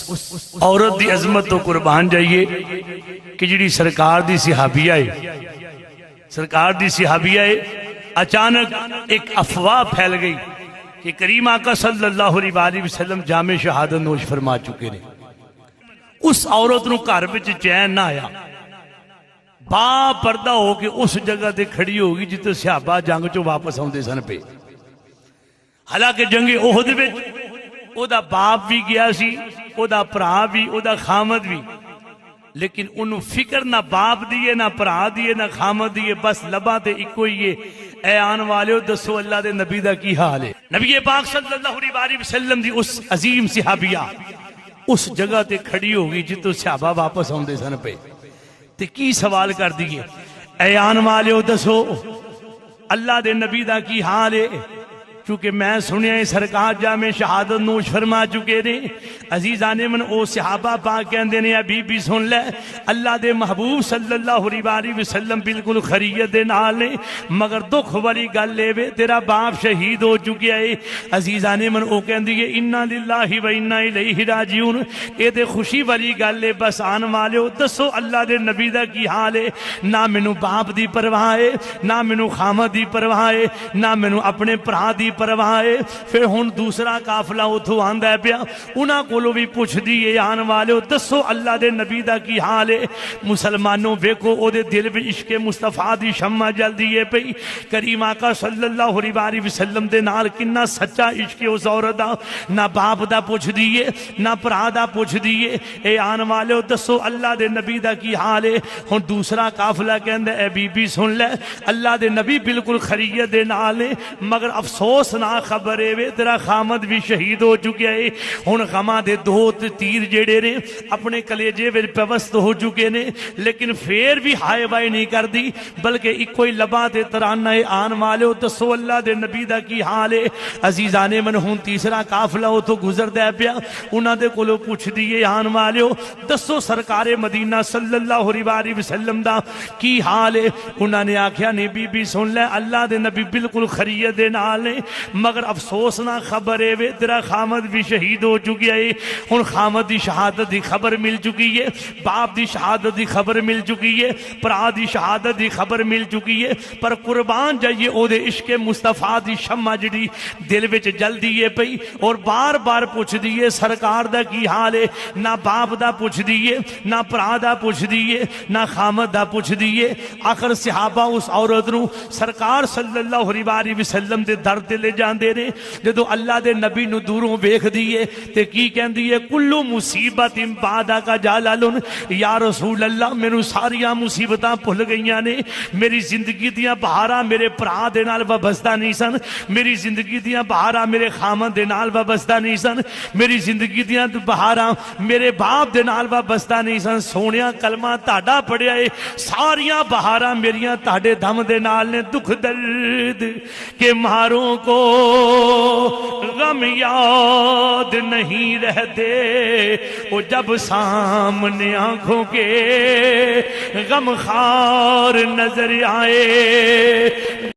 عورت دی عظمت تو قربان جائیے کہ جڑی سرکار دی صحابیہ ہے، سرکار دی صحابیہ ہے، اچانک ایک افواہ پھیل گئی کہ کریم آقا صلی اللہ علیہ وسلم جامع شہادت نوش فرما چکے نے۔ اس عورت نو گھر وچ چین نہ آیا، با پردہ ہو کے اس جگہ تے کھڑی ہوگی جتے صحابہ جنگ چو واپس آندے سن پہ۔ حالانکہ جنگ احد وچ او دا باپ بھی گیا سی، او دا پرا بھی، او دا خامد بھی، لیکن انہوں فکر نہ باپ دیئے نہ پرا دیئے نہ خامد دیئے، بس لباں تے اکو ہی ہے، اے آن والے دسو اللہ دے نبی دا کی حال ہے۔ نبی پاک صلی اللہ علیہ وسلم دی اس عظیم صحابیہ اس جگہ تے کھڑی ہوگی جتو صحابہ واپس آندے سن پہ، تے کی سوال کر دیئے، اے آن والے دسو اللہ دے نبی دا کی حال ہے؟ چونکہ میں سنیا ہے سرکار جامع شہادت نوش فرما چکے نے۔ عزیزان من او صحابہ پاک کہندے نے ابھی بھی سن لے، اللہ دے محبوب صلی اللہ علیہ وسلم بالکل خریت دے نال نے، مگر دکھ والی گل لے وے تیرا باپ شہید ہو چکیا ہے۔ عزیزان من او کہندی ہے انا للہ و انا الیہ راجعون، اے تے خوشی والی گل ہے، بس آن والے دسو اللہ دے نبی دا کی حال ہے؟ نہ مینوں باپ دی پرواہ ہے، نہ مینوں خامد دی پرواہ ہے، نہ مینوں اپنے بھرا دی پرواہ ہے۔ پھر ہن دوسرا قافلہ اتھوں آندا ہے پیا، انہاں کولوں بھی پوچھ دیئے آن والے دسو اللہ دے نبی دا کی حال ہے؟ مسلمانوں ویکھو او دے دل وچ عشق مصطفیٰ دی شمع جلدی ہے پئی، کریم آقا صلی اللہ علیہ وسلم دے نال کنا سچا عشق اس عورت دا، نہ باپ دا پوچھ دیئے نہ بھرا دا پوچھ دیئے، اے آن والے دسو اللہ دے نبی دا کی حال ہے؟ ہن دوسرا قافلہ کہندا اے بی بی سن لے، اللہ دے نبی بالکل خریت دے نال نے، مگر افسوس نہ خبر ہے تیرا خامد بھی شہید ہو چکیا ہے۔ ہن غماں دے دو تیر جڑے نے اپنے کلیجے وچ پیوست ہو چکے نے، لیکن پھر بھی ہائے وائے نہیں کر دی، بلکہ اکو ہی لباں تے ترانہ آن والے دسو اللہ دے نبی دا کی حال ہے؟ عزیزان من ہن تیسرا قافلہ اتھوں گزردا ہے پیا، انہاں دے کولوں پوچھ دیئے آن والے دسو سرکار مدینہ صلی اللہ علیہ وسلم دا کی حال ہے؟ انہاں نے آکھیا نہیں بی بی سن لے، اللہ دے نبی بالکل خریت دے نال نے، مگر افسوس نہ خبر ہے وے تیرا خامد بھی شہید ہو چکی ہے۔ ہن خامد دی شہادت دی خبر مل چکی ہے، باپ دی شہادت دی خبر مل چکی ہے، پرا دی شہادت دی خبر مل چکی ہے، پر قربان جائیے او دے عشق مصطفیٰ دی شمع جڑی دل وچ جلدی ہے پئی، اور بار بار پوچھ دیئے سرکار دا کی حال ہے؟ نہ باپ دا پوچھ دیئے نہ پرا دا پوچھ دیئے نہ خامد دا پوچھ دیئے۔ آخر صحابہ اس عورت نو سرکار صلی اللہ علیہ وسلم دے در تے لے جاندے نے، جدو اللہ دے نبی نو دوروں ویکھ دیئے تے کی کہندی ہے کلو مصیبت بعدا کا جلال، یا رسول اللہ میرے ساریاں مصیبتاں بھل گئیاں نے، میری زندگی دیاں بہاراں میرے بھرا دے نال وابستہ نہیں سن، میری زندگی دیاں بہاراں میرے خامد دے نال وابستہ نہیں سن، میری زندگی دیاں بہاراں میرے باپ دے نال وابستہ نہیں سن، سونیا کلمہ تہاڈا پڑھیا ہے، ساریاں بہاراں میریاں تہاڈے دم دے نال نے، دکھ درد کے ماروں کو غم یاد نہیں رہتے، وہ جب سامنے آنکھوں کے غم خار نظر آئے،